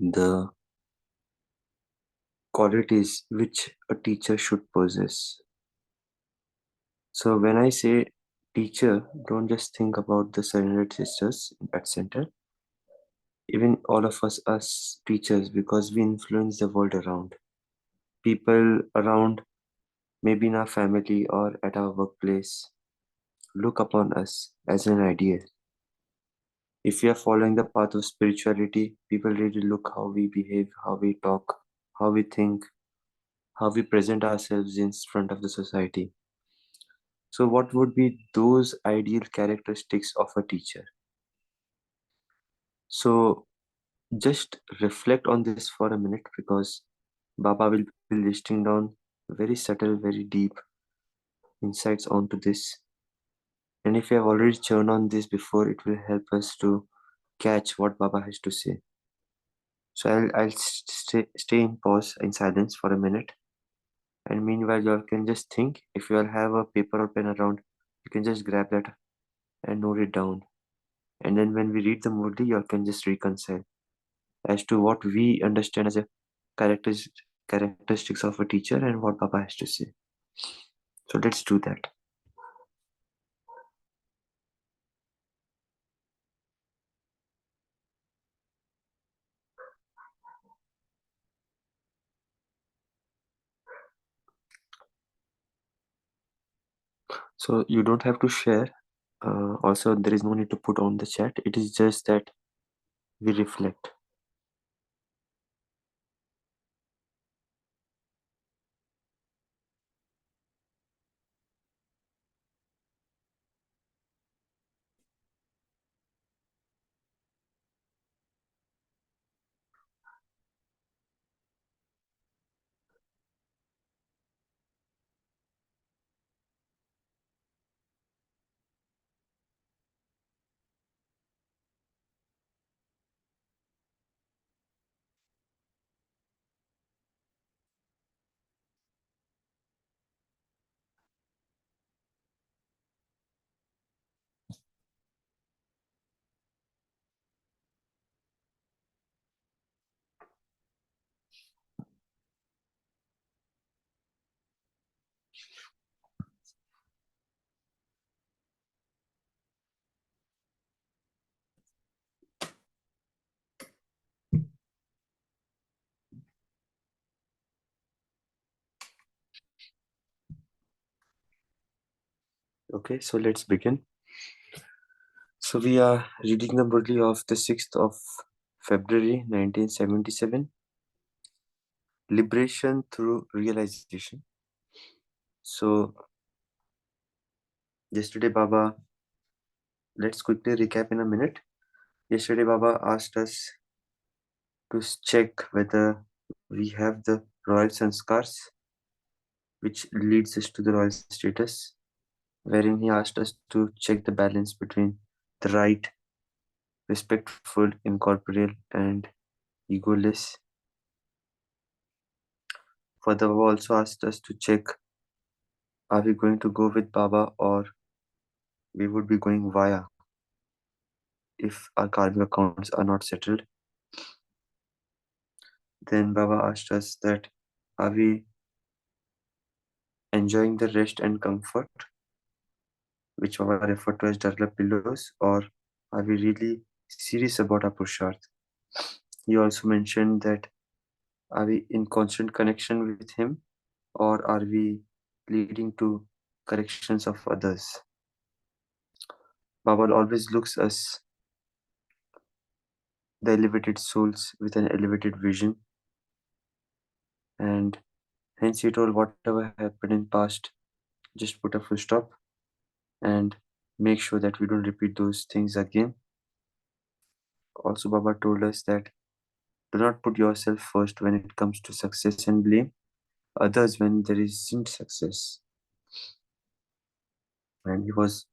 the qualities which a teacher should possess. So when I say teacher, don't just think about the surrendered sisters at center. Even all of us as teachers, because we influence the world around. People around, maybe in our family or at our workplace, look upon us as an ideal. If we are following the path of spirituality, people really look how we behave, how we talk, how we think, how we present ourselves in front of the society. So, what would be those ideal characteristics of a teacher? So, just reflect on this for a minute because Baba will be listing down very subtle, very deep insights onto this. And if you have already churned on this before, it will help us to catch what Baba has to say. So I'll stay in pause in silence for a minute. And meanwhile, you all can just think. If you all have a paper or pen around, you can just grab that and note it down. And then when we read the Murli, you all can just reconcile as to what we understand as a characteristics of a teacher and what Baba has to say. So let's do that. So you don't have to share. Also, there is no need to put on the chat. It is just that we reflect. Okay, so let's begin. So we are reading the Murli of the 6th of February 1977, Liberation through Realization. So yesterday Baba, let's quickly recap in a minute. Yesterday Baba asked us to check whether we have the royal sanskars, which leads us to the royal status, wherein he asked us to check the balance between the right, respectful, incorporeal, and egoless. Further, Baba also asked us to check, are we going to go with Baba or we would be going via if our karmic accounts are not settled. Then Baba asked us that, are we enjoying the rest and comfort, which Baba referred to as Darla pillows, or are we really serious about our Purusharth? He also mentioned that, are we in constant connection with him, or are we leading to corrections of others? Baba always looks us, the elevated souls, with an elevated vision, and hence he told, whatever happened in past, just put a full stop and make sure that we don't repeat those things again. Also, Baba told us that do not put yourself first when it comes to success and blame others when there isn't success. And he was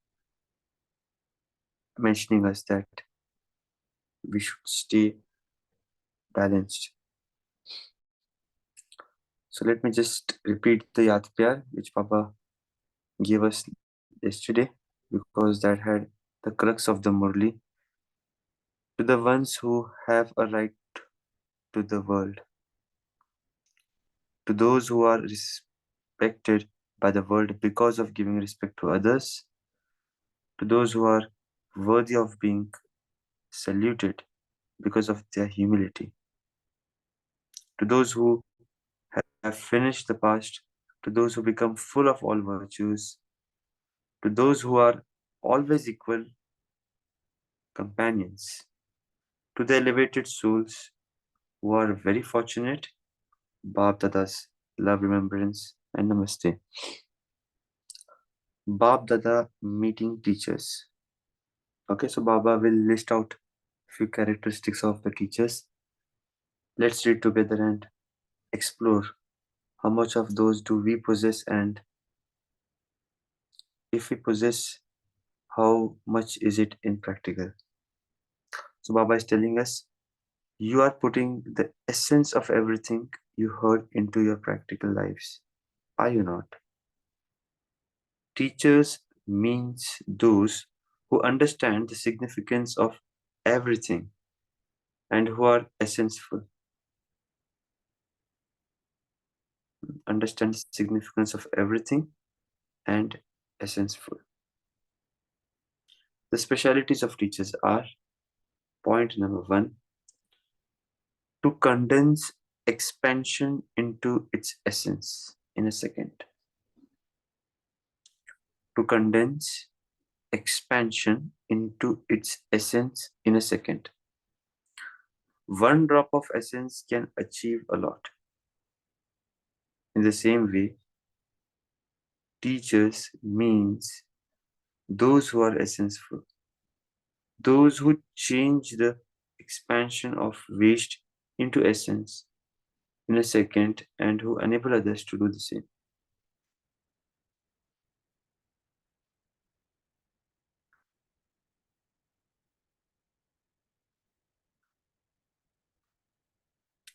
mentioning us that we should stay balanced. So let me just repeat the Yad Pyar which Baba gave us yesterday, because that had the crux of the Murli. To the ones who have a right to the world, to those who are respected by the world because of giving respect to others, to those who are worthy of being saluted because of their humility, to those who have finished the past, to those who become full of all virtues, to those who are always equal companions, to the elevated souls who are very fortunate, Bab Dada's love, remembrance, and Namaste. Bab Dada meeting teachers. Okay, so Baba will list out few characteristics of the teachers. Let's read together and explore how much of those do we possess, and if we possess, how much is it in practical. So Baba is telling us, you are putting the essence of everything you heard into your practical lives. Are you not? Teachers means those who understand the significance of everything and who are essential. Understand the significance of everything and essential. The specialities of teachers are: point number 1, to condense expansion into its essence in a second. To condense expansion into its essence in a second. One drop of essence can achieve a lot. In the same way, teachers means those who are essential, those who change the expansion of waste into essence in a second and who enable others to do the same.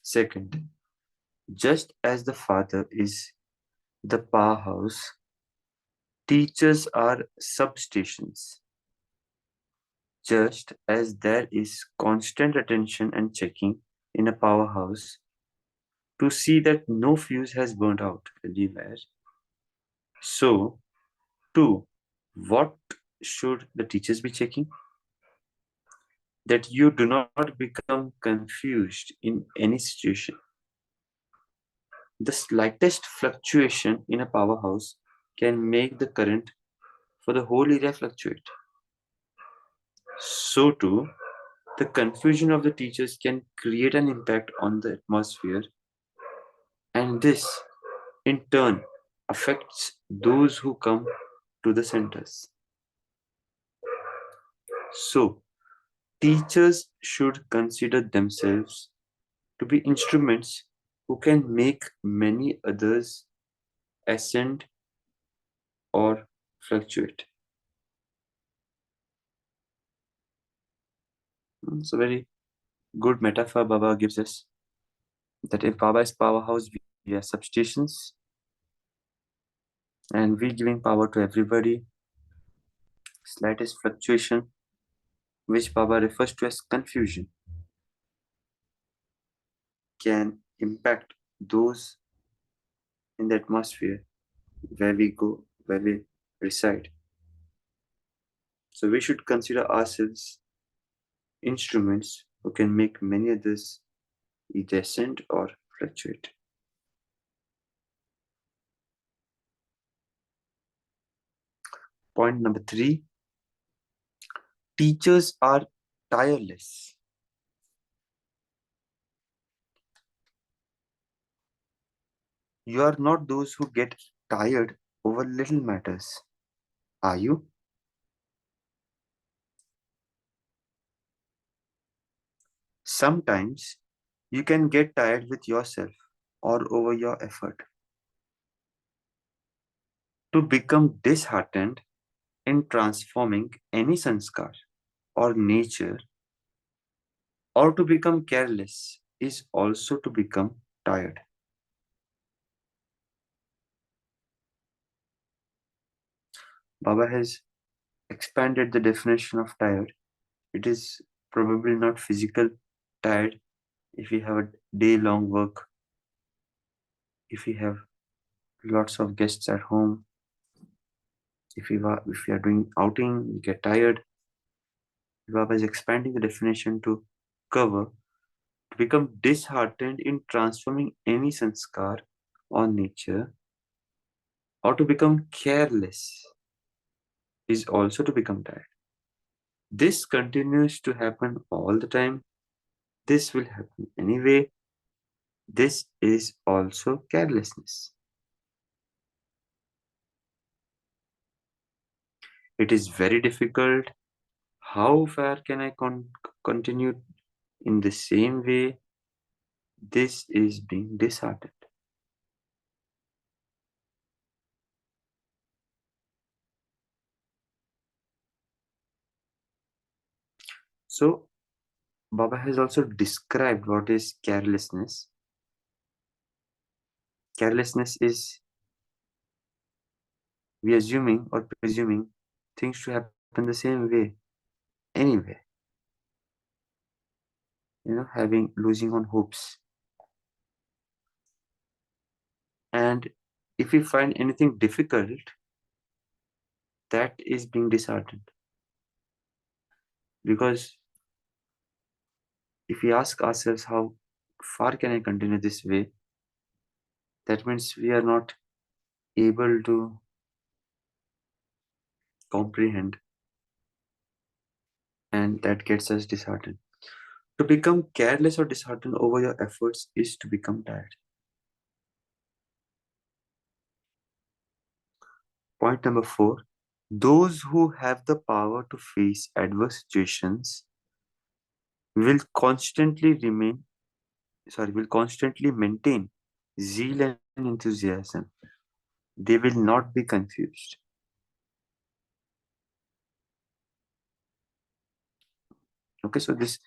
Second, just as the Father is the powerhouse, teachers are substations. Just as there is constant attention and checking in a powerhouse to see that no fuse has burnt out anywhere, so too, what should the teachers be checking? That you do not become confused in any situation. The slightest fluctuation in a powerhouse can make the current for the whole area fluctuate. So too, the confusion of the teachers can create an impact on the atmosphere, and this, in turn, affects those who come to the centers. So, teachers should consider themselves to be instruments who can make many others ascend or fluctuate. It's a very good metaphor Baba gives us, that if Baba is powerhouse, we are substations, and we giving power to everybody. Slightest fluctuation, which Baba refers to as confusion, can impact those in the atmosphere where we go, where we reside. So we should consider ourselves instruments who can make many others either ascend or fluctuate. Point number 3, teachers are tireless. You are not those who get tired over little matters, are you? Sometimes you can get tired with yourself or over your effort. To become disheartened in transforming any sanskar or nature, or to become careless, is also to become tired. Baba has expanded the definition of tired. It is probably not physical tired if we have a day-long work, if we have lots of guests at home, if we are doing outing, we get tired. Baba is expanding the definition to cover to become disheartened in transforming any sanskar on nature, or to become careless is also to become tired. This continues to happen all the time. This will happen anyway. This is also carelessness. It is very difficult. How far can I continue in the same way? This is being disheartened. So, Baba has also described what is carelessness. Carelessness is we assuming or presuming things to happen the same way, anyway. Losing on hopes. And if we find anything difficult, that is being disheartened. Because if we ask ourselves how far can I continue this way, that means we are not able to comprehend, and that gets us disheartened. To become careless or disheartened over your efforts is to become tired. Point number 4, those who have the power to face adverse situations will constantly maintain zeal and enthusiasm. They will not be confused. Okay, so this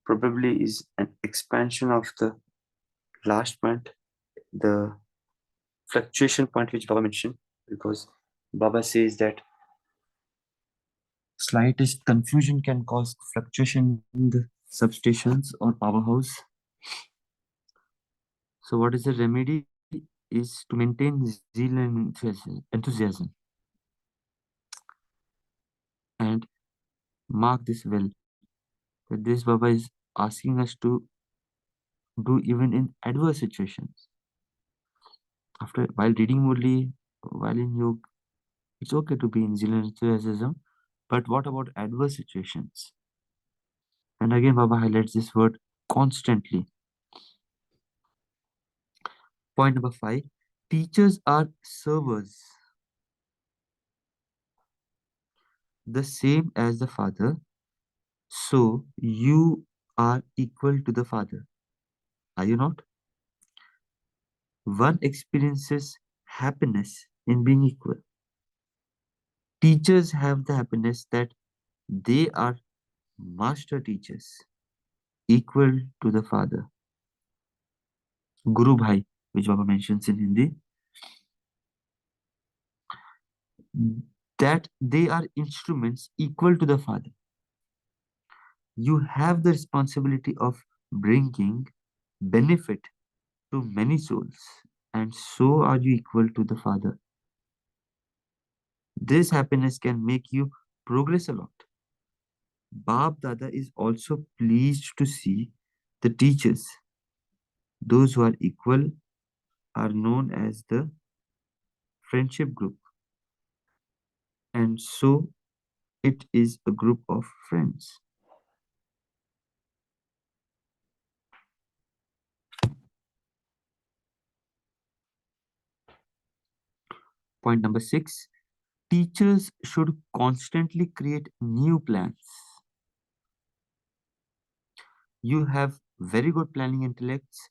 probably is an expansion of the last point, the fluctuation point which Baba mentioned, because Baba says that slightest confusion can cause fluctuation in the substations or powerhouse. So, what is the remedy? Is to maintain zeal and enthusiasm. And mark this well, that this Baba is asking us to do even in adverse situations. While reading Murli, while in yoga, it's okay to be in zeal and enthusiasm, but what about adverse situations? And again, Baba highlights this word constantly. Point number 5, teachers are servers, the same as the father. So you are equal to the father. Are you not? One experiences happiness in being equal. Teachers have the happiness that they are master teachers, equal to the father. Guru Bhai, which Baba mentions in Hindi, that they are instruments equal to the father. You have the responsibility of bringing benefit to many souls, and so are you equal to the father. This happiness can make you progress a lot. Bab Dada is also pleased to see the teachers, those who are equal, are known as the friendship group, and so it is a group of friends. Point number 6, teachers should constantly create new plans. You have very good planning intellects,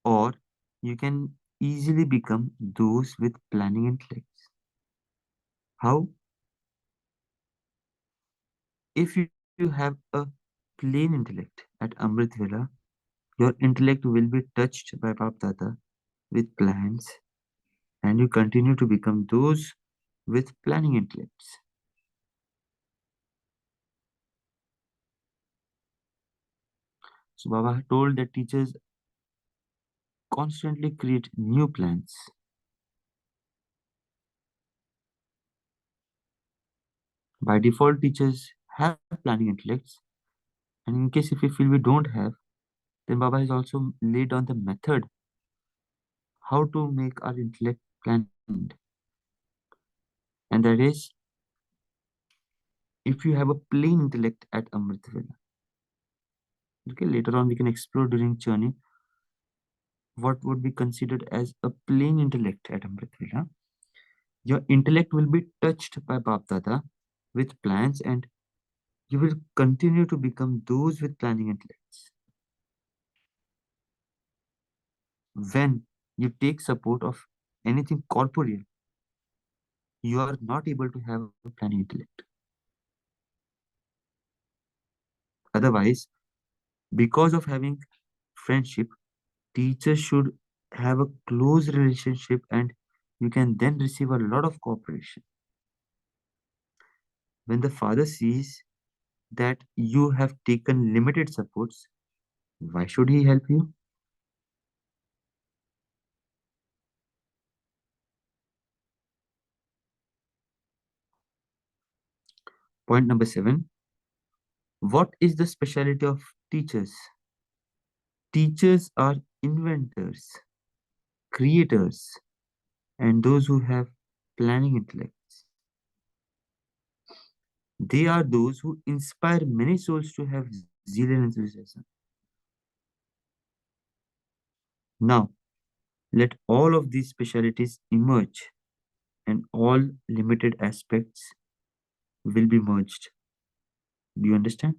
or you can easily become those with planning intellects. How? If you have a plain intellect at Amrit Vela, your intellect will be touched by Bap Dada with plans, and you continue to become those with planning intellects. So Baba told that teachers constantly create new plans. By default, teachers have planning intellects, and in case if we feel we don't have, then Baba has also laid down the method how to make our intellect planned. And that is, if you have a plain intellect at Amritvela, okay, later on we can explore during journey what would be considered as a plain intellect at Amritvela. Your intellect will be touched by Bap Dada with plans, and you will continue to become those with planning intellects. When you take support of anything corporeal, you are not able to have a planning intellect. Otherwise, because of having friendship, teachers should have a close relationship, and you can then receive a lot of cooperation. When the father sees that you have taken limited supports, why should he help you? Point number 7. What is the specialty of teachers? Teachers are inventors, creators, and those who have planning intellects. They are those who inspire many souls to have zeal and enthusiasm. Now, let all of these specialities emerge, and all limited aspects will be merged. Do you understand?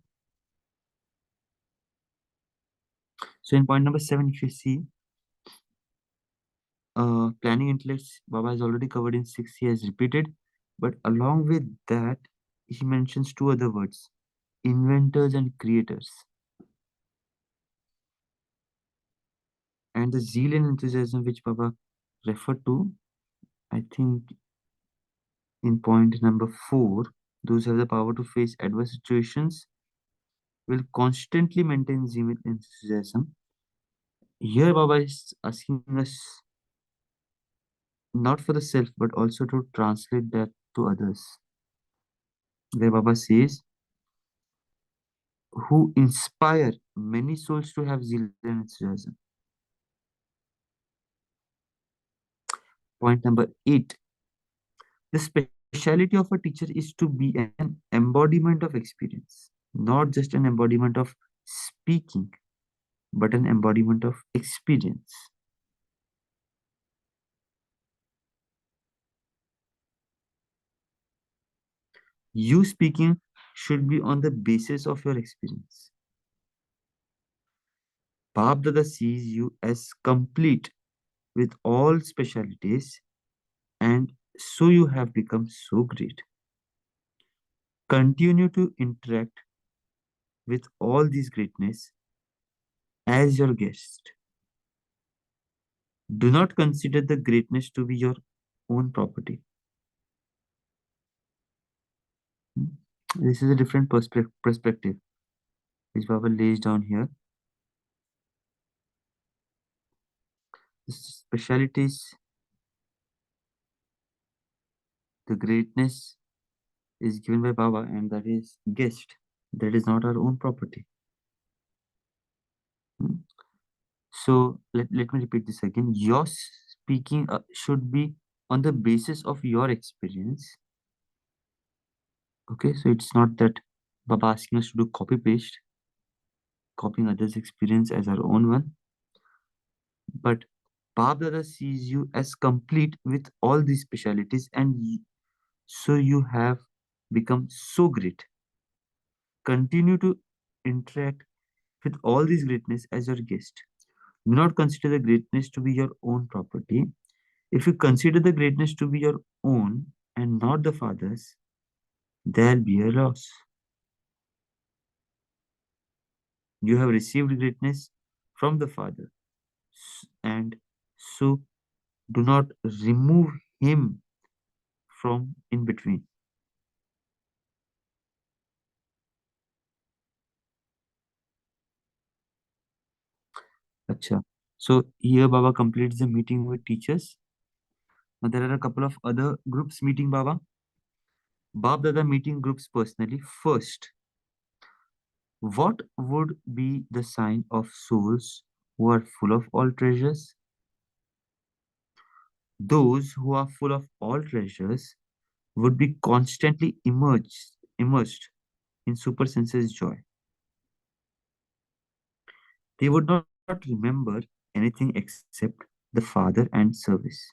So, in point number 7, if you see, planning intellects, Baba has already covered in 6, he has repeated, but along with that, he mentions two other words, inventors and creators. And the zeal and enthusiasm which Baba referred to, I think in point number 4, those who have the power to face adverse situations will constantly maintain zeal and enthusiasm. Here, Baba is asking us not for the self, but also to translate that to others. Where Baba says, who inspire many souls to have zeal and enthusiasm. Point number 8. The speciality of a teacher is to be an embodiment of experience, not just an embodiment of speaking, but an embodiment of experience. You speaking should be on the basis of your experience. Bab Dada sees you as complete with all specialities, and so you have become so great. Continue to interact with all these greatness as your guest. Do not consider the greatness to be your own property. Hmm? This is a different perspective which Baba lays down here. The specialities, the greatness is given by Baba, and that is guest. That is not our own property. Hmm? So let me repeat this again. Your speaking should be on the basis of your experience. Okay, so it's not that Baba asking us to do copy paste, copying others' experience as our own one, but Bab Dada sees you as complete with all these specialities, and so you have become so great. Continue to interact with all these greatness as your guest. Do not consider the greatness to be your own property. If you consider the greatness to be your own and not the Father's, there'll be a loss. You have received greatness from the Father, and so do not remove Him from in between. Acha. So here Baba completes the meeting with teachers. Now there are a couple of other groups meeting Baba. Bab Dada meeting groups personally. First, what would be the sign of souls who are full of all treasures? Those who are full of all treasures would be constantly immersed in supersenses joy. They would not remember anything except the Father and service.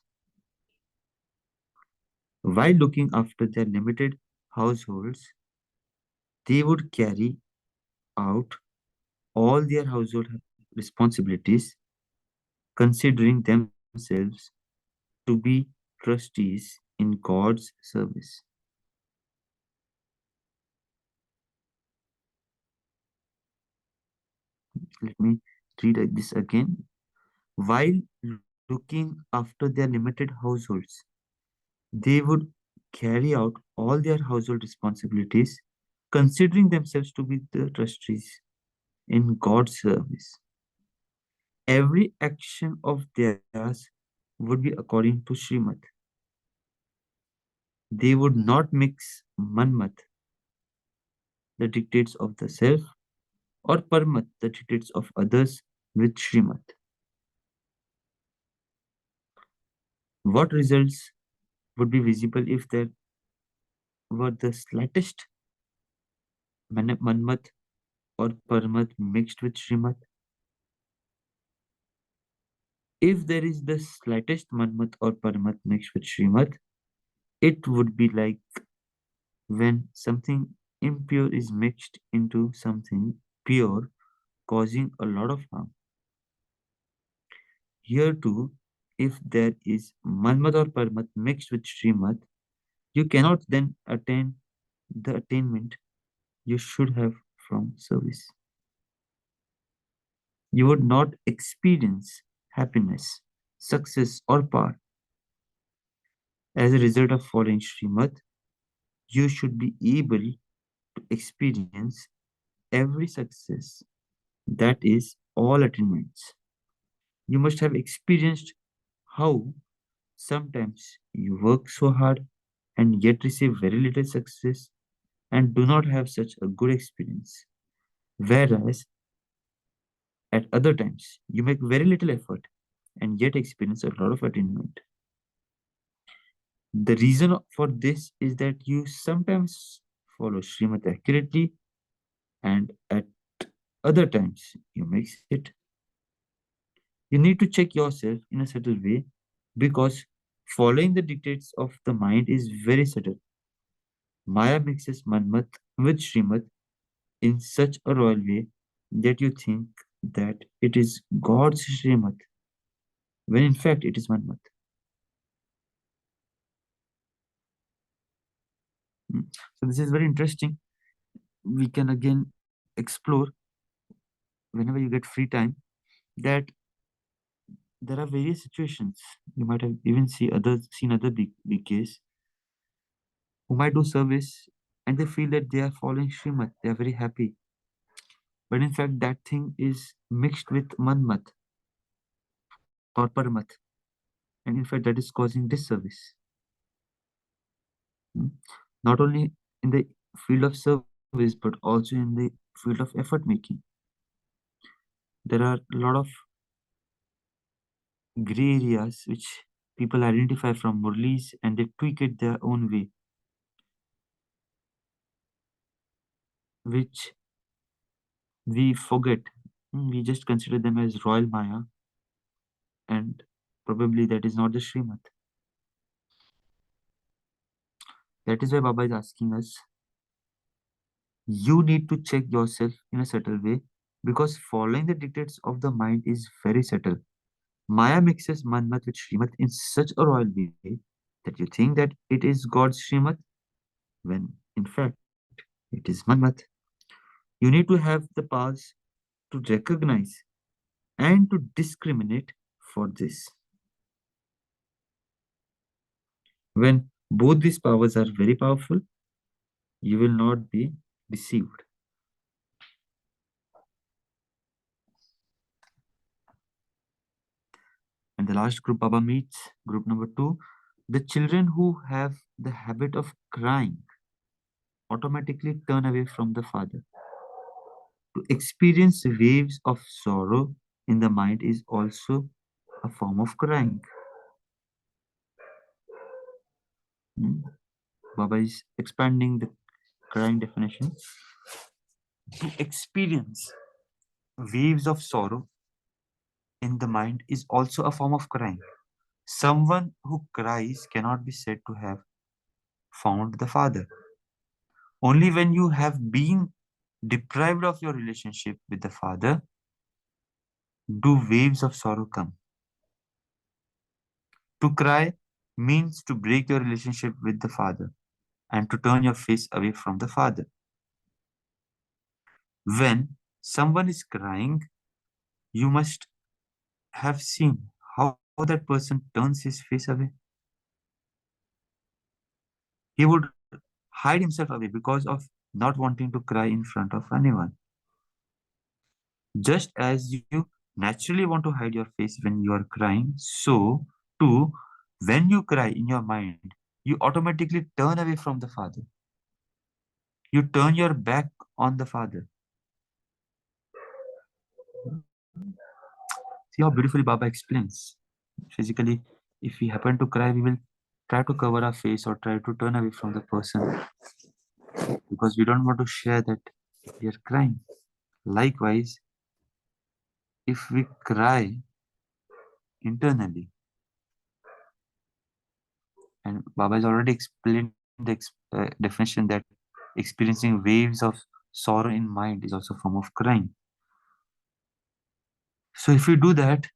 While looking after their limited households, they would carry out all their household responsibilities, considering themselves to be trustees in God's service. Let me read this again. While looking after their limited households, they would carry out all their household responsibilities, considering themselves to be the trustees in God's service. Every action of theirs would be according to Srimad. They would not mix Manmat, the dictates of the self, or Parmat, the dictates of others, with Srimad. What results would be visible if there were the slightest Manmat or Parmat mixed with Srimad? If there is the slightest Manmat or Parmat mixed with Srimad, it would be like when something impure is mixed into something pure, causing a lot of harm. Here too, if there is Manmad or Parmat mixed with Srimad, you cannot then attain the attainment you should have from service. You would not experience happiness, success, or power. As a result of following Srimad, you should be able to experience every success, that is, all attainments. You must have experienced how sometimes you work so hard and yet receive very little success and do not have such a good experience. Whereas at other times, you make very little effort and yet experience a lot of attainment. The reason for this is that you sometimes follow Srimad accurately and at other times you mix it. You need to check yourself in a subtle way because following the dictates of the mind is very subtle. Maya mixes Manmat with Srimad in such a royal way that you think that it is God's Srimad, when in fact it is Manmat. Mm. So this is very interesting. We can again explore whenever you get free time that there are various situations. You might have even seen other BKs who might do service and they feel that they are following Srimad. They are very happy. But in fact, that thing is mixed with Manmat or Paramat. And in fact, that is causing disservice. Mm. Not only in the field of service, but also in the field of effort making. There are a lot of gray areas which people identify from Murlis and they tweak it their own way, which we forget. We just consider them as Royal Maya, and probably that is not the Srimad. That is why Baba is asking us, you need to check yourself in a subtle way because following the dictates of the mind is very subtle. Maya mixes Manmat with Srimad in such a royal way that you think that it is God's Srimad when in fact it is Manmat. You need to have the powers to recognize and to discriminate for this. When both these powers are very powerful, you will not be deceived. And the last group Baba meets, group number two, the children who have the habit of crying automatically turn away from the father. To experience waves of sorrow in the mind is also a form of crying. Hmm. Baba is expanding the crying definition. To experience waves of sorrow in the mind is also a form of crying. Someone who cries cannot be said to have found the Father. Only when you have been deprived of your relationship with the Father do waves of sorrow come. To cry means to break your relationship with the Father and to turn your face away from the Father. When someone is crying, you must have seen how that person turns his face away. He would hide himself away because of not wanting to cry in front of anyone. Just as you naturally want to hide your face when you are crying, so too, when you cry in your mind, you automatically turn away from the Father. You turn your back on the Father. See how beautifully Baba explains. Physically, if we happen to cry, we will try to cover our face or try to turn away from the person because we don't want to share that we are crying. Likewise, if we cry internally, and Baba has already explained the definition that experiencing waves of sorrow in mind is also a form of crying. So if we do that,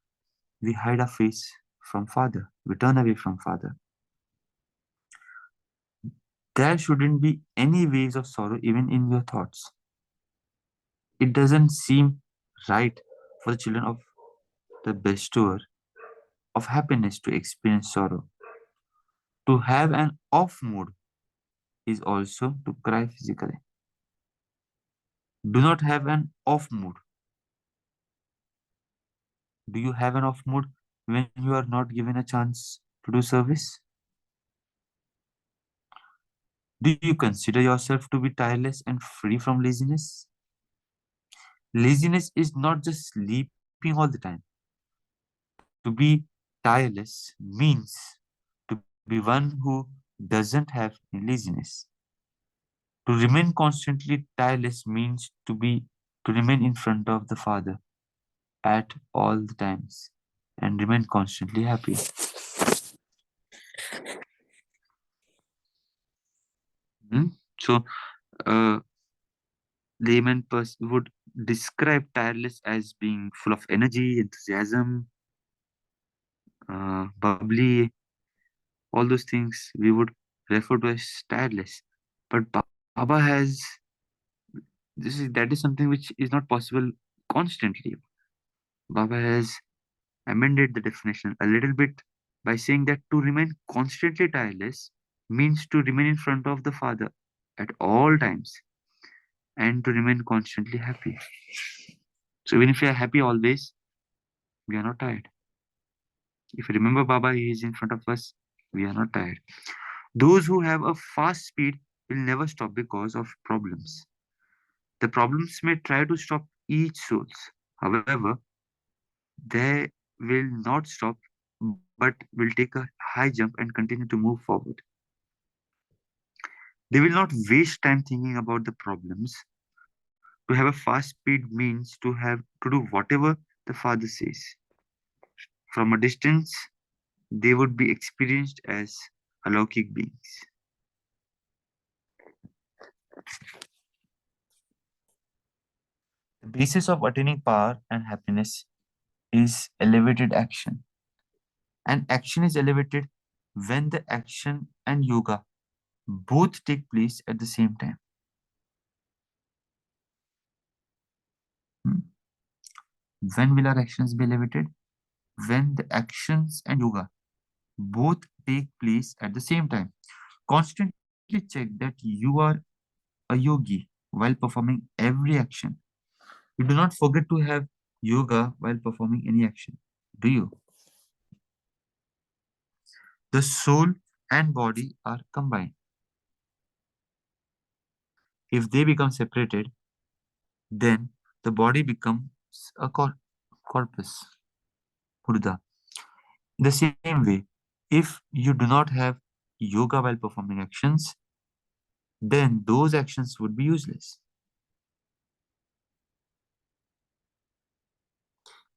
we hide our face from Father. We turn away from Father. There shouldn't be any waves of sorrow even in your thoughts. It doesn't seem right for the children of the bestower of happiness to experience sorrow. To have an off mood is also to cry physically. Do not have an off mood. Do you have an off mood when you are not given a chance to do service? Do you consider yourself to be tireless and free from laziness? Laziness is not just sleeping all the time. To be tireless means to be one who doesn't have any laziness. To remain constantly tireless means to remain in front of the Father at all the times and remain constantly happy. Hmm? So, uh, layman would describe tireless as being full of energy, enthusiasm, bubbly, all those things we would refer to as tireless. But Baba has that is something which is not possible constantly. Baba has amended the definition a little bit by saying that to remain constantly tireless means to remain in front of the Father at all times and to remain constantly happy. So even if we are happy always, we are not tired. If you remember Baba, he is in front of us, we are not tired. Those who have a fast speed will never stop because of problems. The problems may try to stop each souls. However, they will not stop but will take a high jump and continue to move forward. They will not waste time thinking about the problems. To have a fast speed means to do whatever the Father says. From a distance, they would be experienced as alaukic beings. The basis of attaining power and happiness is elevated action. And action is elevated when the action and yoga both take place at the same time. Hmm. When will our actions be elevated? When the actions and yoga both take place at the same time. Constantly check that you are a yogi while performing every action. You do not forget to have yoga while performing any action, do you? the soul and body are combined. If they become separated, then the body becomes a corpus, murda. In the same way, if you do not have yoga while performing actions, then those actions would be useless.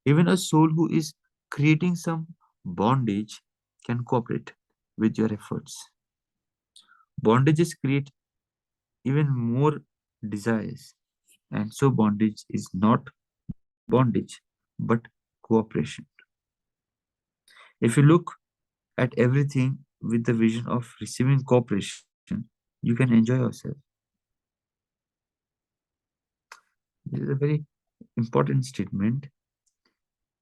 Even a soul who is creating some bondage can cooperate with your efforts. Bondages create even more desires, and so bondage is not bondage but cooperation. If you look at everything with the vision of receiving cooperation, you can enjoy yourself. This is a very important statement.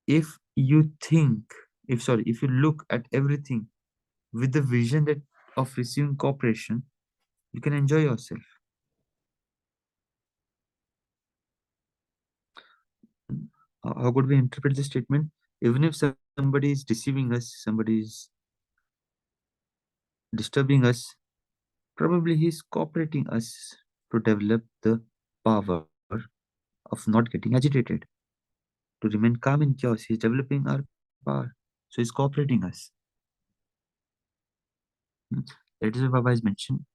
If you think, if you look at everything with the vision that of receiving cooperation, you can enjoy yourself. How could we interpret this statement? Even if somebody is deceiving us, somebody is disturbing us, probably he's cooperating us to develop the power of not getting agitated, to remain calm in chaos. He's developing our power. So he's cooperating us. Hmm. That is what Baba has mentioned.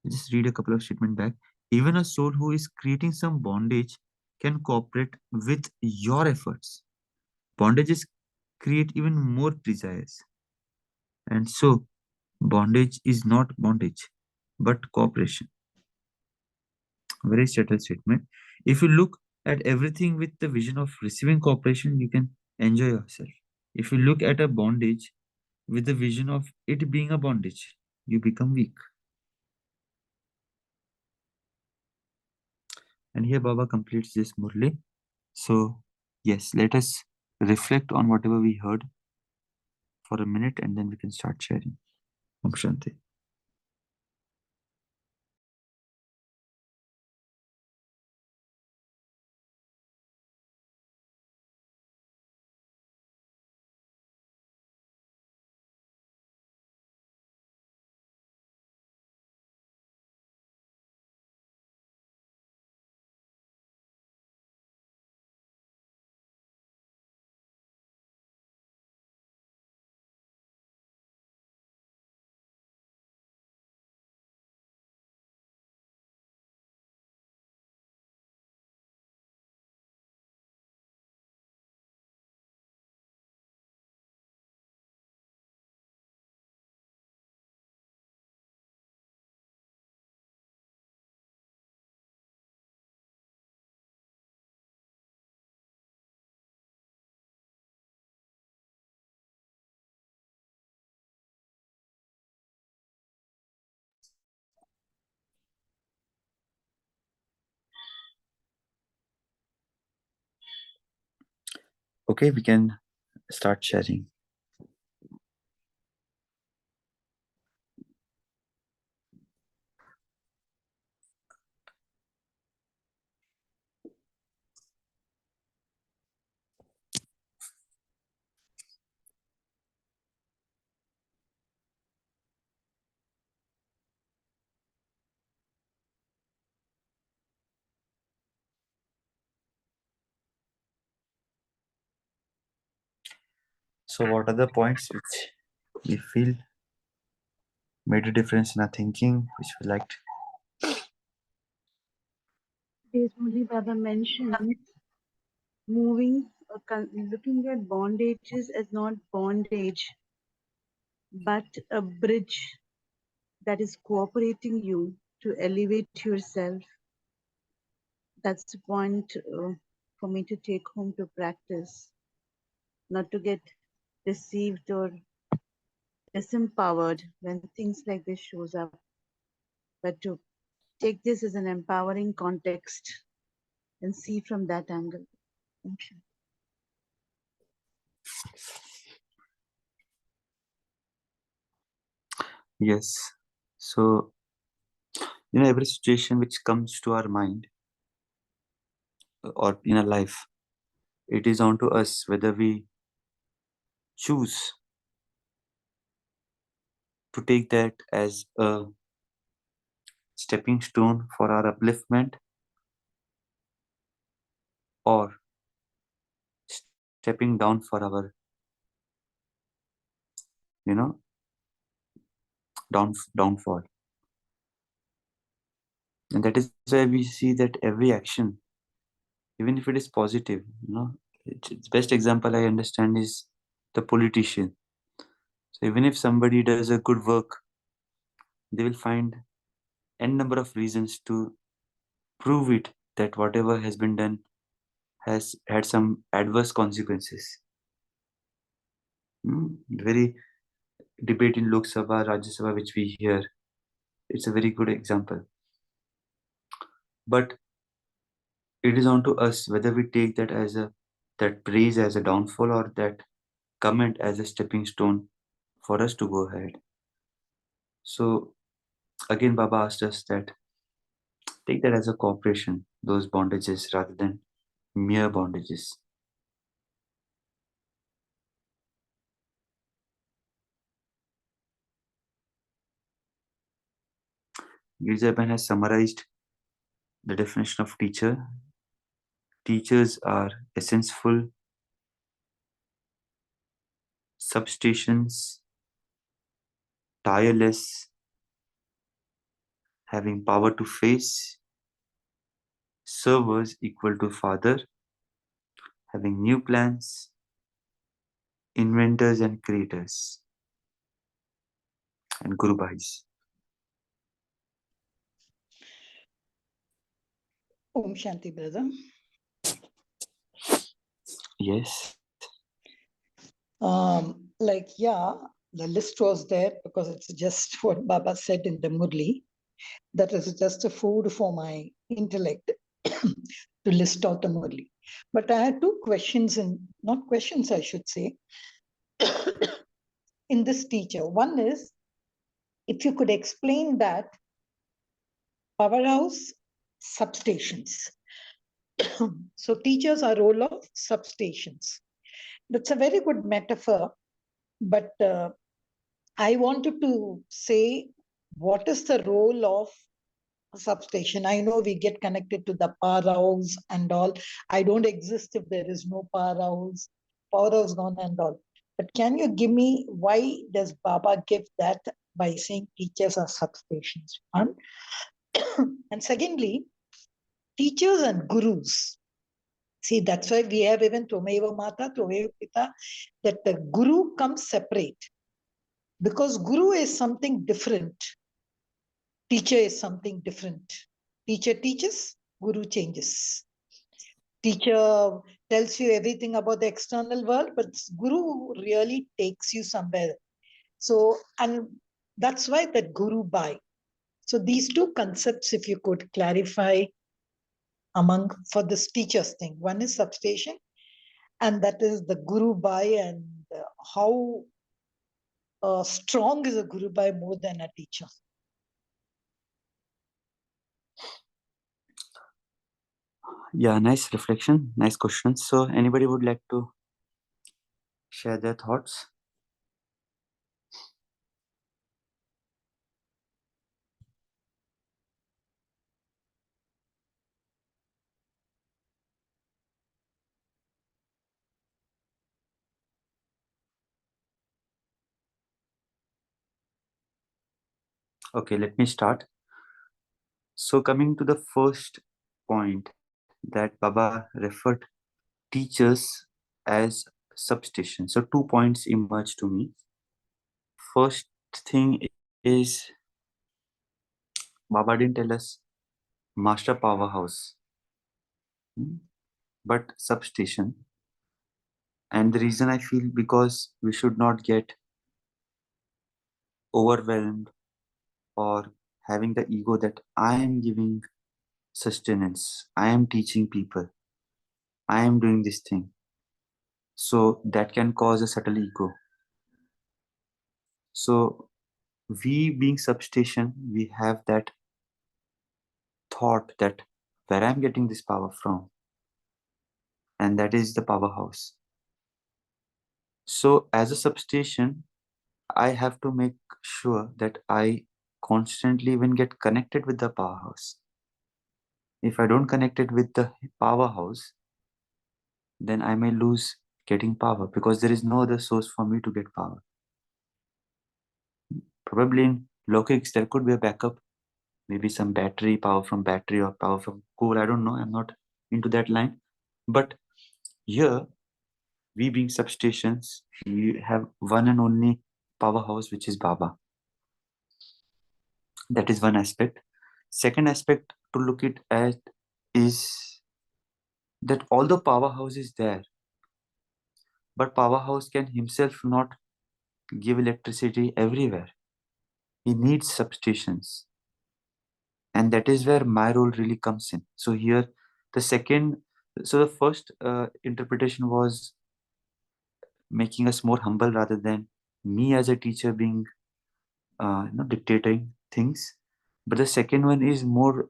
Just read a couple of statements back. Even a soul who is creating some bondage can cooperate with your efforts. Bondages create even more desires. And so, bondage is not bondage, but cooperation. Very subtle statement. If you look at everything with the vision of receiving cooperation, you can enjoy yourself. If you look at a bondage with the vision of it being a bondage, you become weak. And here Baba completes this Murli. So, yes, let us reflect on whatever we heard for a minute and then we can start sharing. Om Shanti. Okay, we can start sharing. So, what are the points which we feel made a difference in our thinking, which we liked? Murli Baba mentioned moving, looking at bondages as not bondage, but a bridge that is cooperating you to elevate yourself. That's the point for me to take home to practice, not to get deceived or disempowered when things like this shows up, but to take this as an empowering context and see from that angle. Thank you. Yes. So, every situation which comes to our mind or in our life, it is on to us whether we choose to take that as a stepping stone for our upliftment or stepping down for our, you know, downfall. And that is why we see that every action, even if it is positive, its best example I understand is the politician. So even if somebody does a good work, they will find n number of reasons to prove it that whatever has been done has had some adverse consequences. Very debate in Lok Sabha, Rajya Sabha, which we hear, it's a very good example. But it is on to us whether we take that praise as a downfall or that comment as a stepping stone for us to go ahead. So again, Baba asked us that take that as a cooperation, those bondages rather than mere bondages. Girjaban has summarized the definition of teacher. Teachers are essential substations, tireless, having power to face, servers equal to father, having new plans, inventors and creators, and Guru Bhais. Om Shanti, brother. Yes. Yeah, the list was there because it's just what Baba said in the Murli. That is just a food for my intellect to list out the Murli. But I had two questions, and not questions, I should say, in this teacher. One is, if you could explain that powerhouse substations. So teachers are role of substations. That's a very good metaphor, but I wanted to say, what is the role of a substation? I know we get connected to the powerhouse and all. I don't exist if there is no powerhouse gone and all. But can you give me, why does Baba give that by saying teachers are substations? One. And secondly, teachers and gurus. See, that's why we have even Tvameva Mata, Tvameva Pita, that the guru comes separate. Because guru is something different. Teacher is something different. Teacher teaches, guru changes. Teacher tells you everything about the external world, but guru really takes you somewhere. So, and that's why that guru by. So these two concepts, if you could clarify among for this teacher's thing. One is substation, and that is the guru by, and how strong is a guru by more than a teacher. Yeah, nice reflection, nice question. So anybody would like to share their thoughts? Okay, let me start. So coming to the first point that Baba referred teachers as substation. So 2 points emerge to me. First thing is Baba didn't tell us master powerhouse, but substation. And the reason I feel, because we should not get overwhelmed or having the ego that I am giving sustenance, I am teaching people, I am doing this thing. So that can cause a subtle ego. So we being substation, we have that thought that where I'm getting this power from, and that is the powerhouse. So as a substation, I have to make sure that I constantly even get connected with the powerhouse. If I don't connect it with the powerhouse, then I may lose getting power because there is no other source for me to get power. Probably in logics, there could be a backup, maybe some battery, power from battery or power from coal. I don't know. I'm not into that line. But here, we being substations, we have one and only powerhouse, which is Baba. That is one aspect. Second aspect to look it at is that although powerhouse is there, but powerhouse can himself not give electricity everywhere. He needs substations, and that is where my role really comes in. So here, the second, so the first interpretation was making us more humble rather than me as a teacher being dictating things. But the second one is more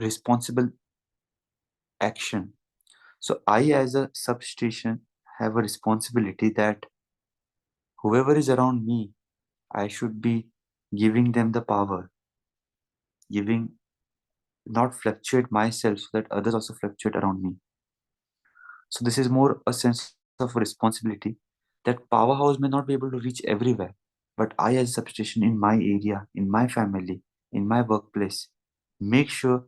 responsible action. So I, as a substation, have a responsibility that whoever is around me, I should be giving them the power, giving, not fluctuate myself so that others also fluctuate around me. So this is more a sense of responsibility that powerhouse may not be able to reach everywhere, but I, as a substation in my area, in my family, in my workplace, make sure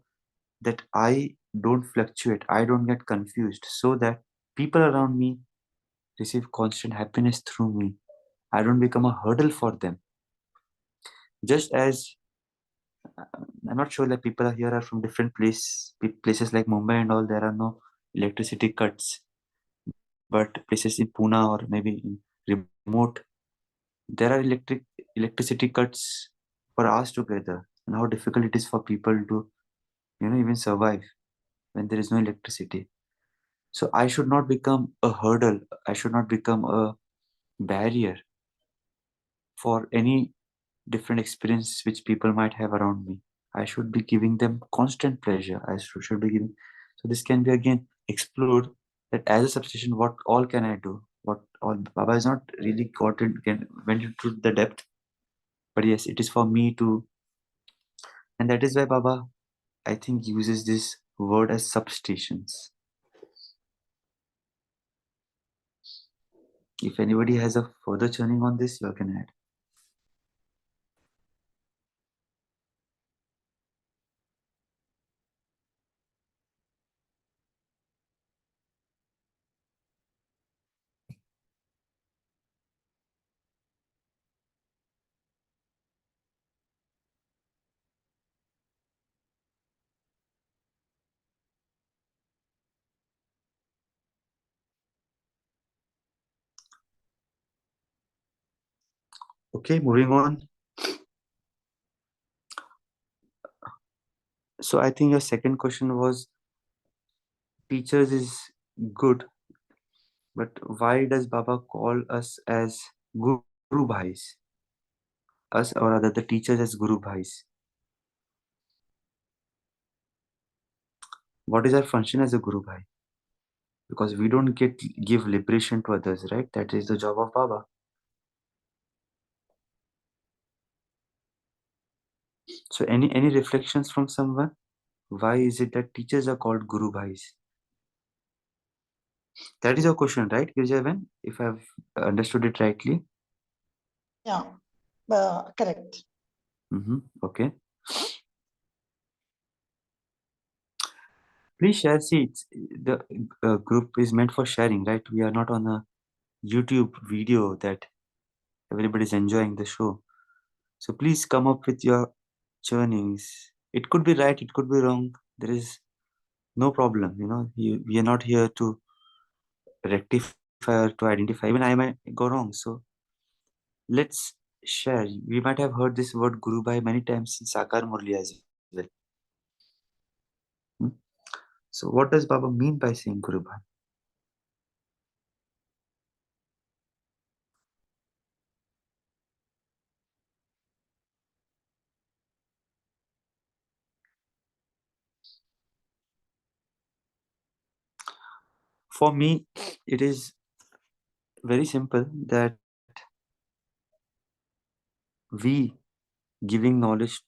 that I don't fluctuate, I don't get confused, so that people around me receive constant happiness through me. I don't become a hurdle for them. Just as I'm not sure that people here are from different places like Mumbai and all. There are no electricity cuts, but places in Pune or maybe in remote, there are electricity cuts for hours together, and how difficult it is for people to even survive when there is no electricity. So I should not become a hurdle. I should not become a barrier for any different experience which people might have around me. I should be giving them constant pleasure. I should be giving. So this can be again explored that as a substitution, what all can I do? What all Baba has not really went into the depth, but yes, it is for me to, and that is why Baba, I think, uses this word as substations. If anybody has a further churning on this, you can add. Okay, moving on. So I think your second question was teachers is good, but why does Baba call us as Guru Bhais? Us or rather the teachers as Guru Bhais. What is our function as a Guru Bhai? Because we don't give liberation to others, right? That is the job of Baba. So any reflections from someone? Why is it that teachers are called Guru Bhais? That is your question, right, Girjavan? If I've understood it rightly. Yeah, correct. Okay. Please share. See, the group is meant for sharing, right? We are not on a YouTube video that everybody's enjoying the show. So please come up with your churnings. It could be right, it could be wrong. There is no problem. We are not here to rectify or to identify. Even I might go wrong. So let's share. We might have heard this word Guru Bhai many times in Sakar Murli as well. Hmm? So what does Baba mean by saying Guru Bhai? For me, it is very simple that we giving knowledge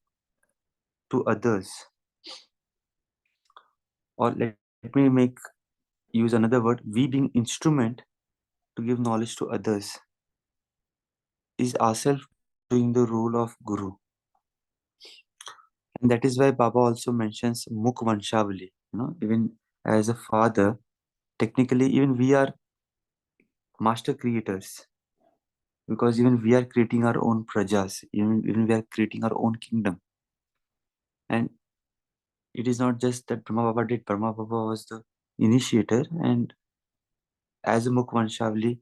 to others, or let me use another word, we being instrument to give knowledge to others, is ourselves doing the role of guru. And that is why Baba also mentions Mukh Vanshavali. Even as a father, technically, even we are master creators, because even we are creating our own prajas, even we are creating our own kingdom. And it is not just that Brahma Baba did. Brahma Baba was the initiator, and as a Mukh Vanshavali,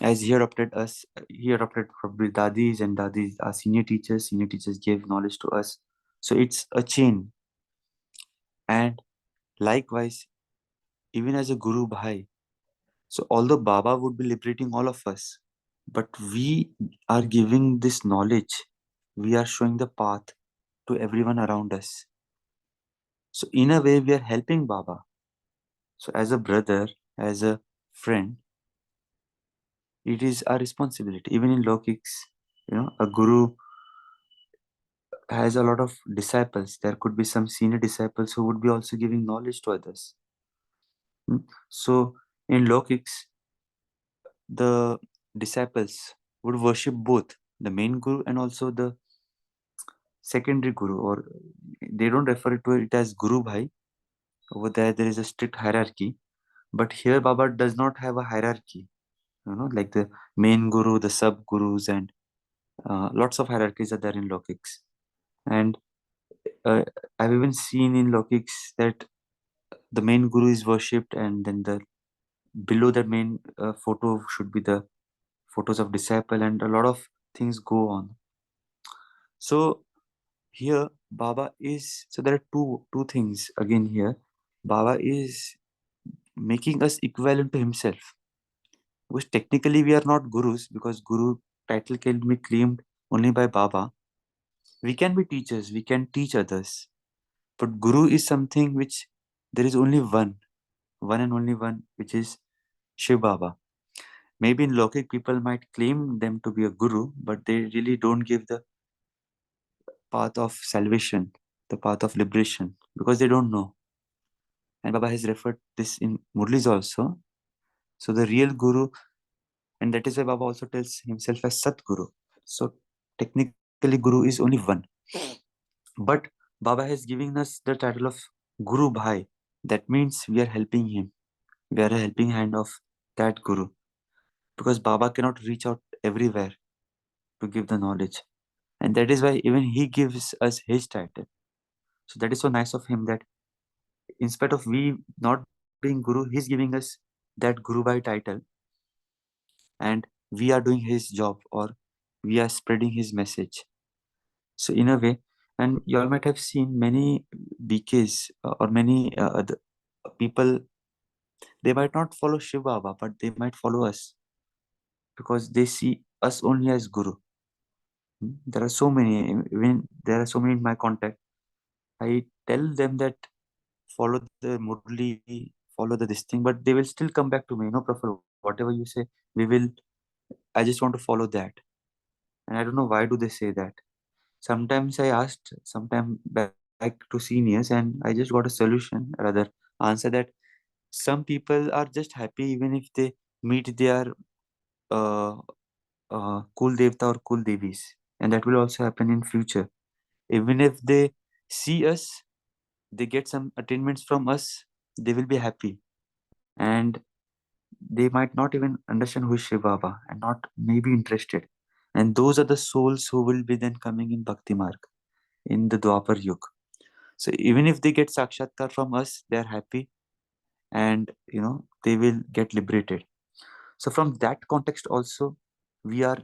as he adopted probably dadis, and dadis are senior teachers gave knowledge to us. So it's a chain. And likewise, even as a Guru Bhai, so although Baba would be liberating all of us, but we are giving this knowledge, we are showing the path to everyone around us. So in a way, we are helping Baba. So as a brother, as a friend, it is our responsibility. Even in Lokics, a guru has a lot of disciples. There could be some senior disciples who would be also giving knowledge to others. So in Lokics, the disciples would worship both the main guru and also the secondary guru, or they don't refer to it as Guru Bhai. Over there is a strict hierarchy. But here, Baba does not have a hierarchy, like the main guru, the sub gurus, and lots of hierarchies are there in Lokics. And I've even seen in Lokics that the main guru is worshipped, and then the below the main photo should be the photos of disciple, and a lot of things go on. So here Baba is, so there are two things again here. Baba is making us equivalent to himself, because technically we are not gurus, because guru title can be claimed only by Baba. We can be teachers, we can teach others, but guru is something which there is only one and only one, which is Shiv Baba. Maybe in Lokic people might claim them to be a guru, but they really don't give the path of salvation, the path of liberation, because they don't know. And Baba has referred this in Murlis also. So the real guru, and that is why Baba also tells himself as Satguru. So technically guru is only one. But Baba has given us the title of Guru Bhai. That means we are helping him. We are a helping hand of that guru. Because Baba cannot reach out everywhere to give the knowledge. And that is why even he gives us his title. So that is so nice of him, that in spite of we not being guru, he's giving us that Guru Bhai title, and we are doing his job, or we are spreading his message. So in a way, and you all might have seen many BKs or many other people, they might not follow Shiv Baba, but they might follow us because they see us only as Guru. There are so many, even there are so many in my contact. I tell them that follow the Murli, follow the this thing, but they will still come back to me. No, Praful, whatever you say, we will. I just want to follow that, and I don't know why do they say that. Sometimes I asked, sometime back to seniors, and I just got a solution, rather answer, that some people are just happy even if they meet their uh, Kul Devta or Kul Devis, and that will also happen in future. Even if they see us, they get some attainments from us, they will be happy, and they might not even understand who is Shiv Baba and not maybe interested. And those are the souls who will be then coming in Bhakti Marg, in the Dwapar Yug. So even if they get Sakshatkar from us, they are happy, and they will get liberated. So from that context also, we are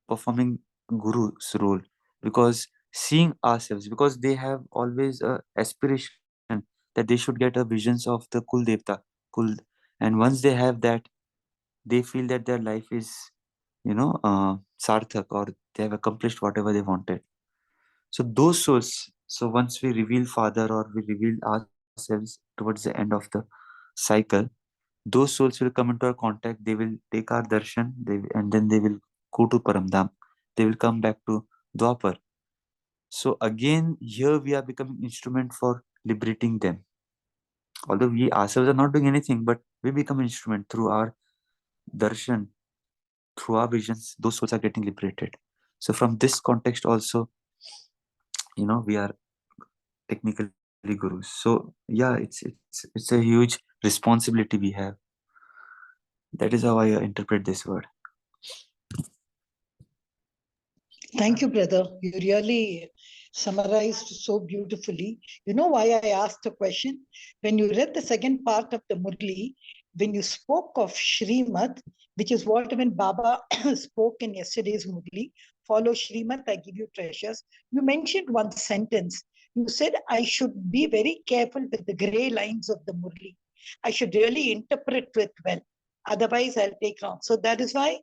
performing guru's role, because seeing ourselves, because they have always a aspiration that they should get a visions of the Kul Devta, Kul, and once they have that, they feel that their life is sarthak, or they have accomplished whatever they wanted. So those souls, so once we reveal Father or we reveal ourselves towards the end of the cycle, those souls will come into our contact. They will take our darshan, and then they will go to Paramdham. they will come back to Dwapar. So again, here we are becoming instrument for liberating them. Although we ourselves are not doing anything, but we become an instrument through our darshan, through our visions. Those souls are getting liberated. So from this context, also, we are technically gurus. So yeah, it's a huge responsibility we have. That is how I interpret this word. Thank you, brother. You really summarized so beautifully. You know why I asked the question? When you read the second part of the Murli, when you spoke of Shrimad, which is what even Baba spoke in yesterday's Murli, follow Shrimad, I give you treasures. You mentioned one sentence. You said, I should be very careful with the gray lines of the Murli. I should really interpret it well. Otherwise, I'll take wrong. So that is why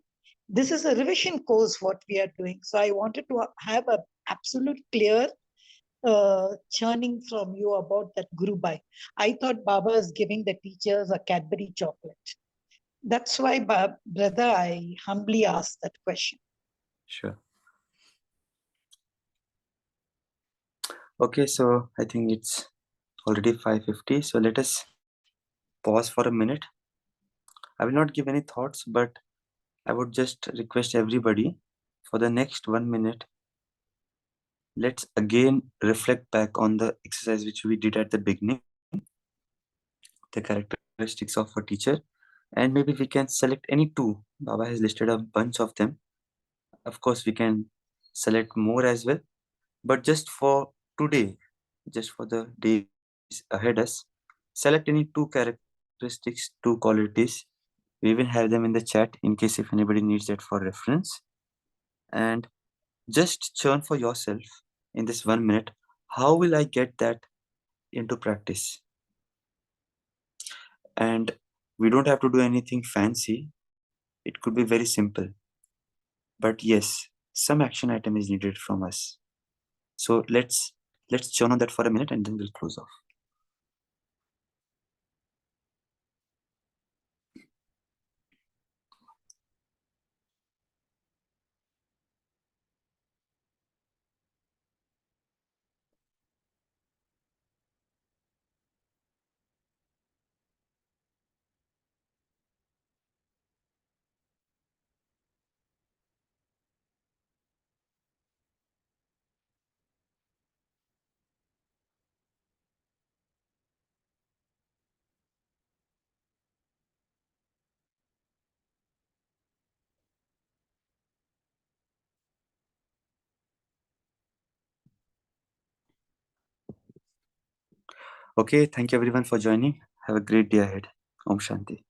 this is a revision course what we are doing. So I wanted to have a absolute clear churning from you about that Guru Bai. I thought Baba is giving the teachers a Cadbury chocolate. That's why, brother, I humbly asked that question. Sure. Okay, so I think it's already 5:50. So let us pause for a minute. I will not give any thoughts, but I would just request everybody for the next 1 minute. Let's again reflect back on the exercise which we did at the beginning, the characteristics of a teacher, and maybe we can select any two. Baba has listed a bunch of them. Of course, we can select more as well, but just for today, just for the days ahead us, select any two characteristics, two qualities. We even have them in the chat in case if anybody needs that for reference. And just churn for yourself in this 1 minute. How will I get that into practice? And we don't have to do anything fancy. It could be very simple. But yes, some action item is needed from us. So let's churn on that for a minute and then we'll close off. Okay, thank you everyone for joining. Have a great day ahead. Om Shanti.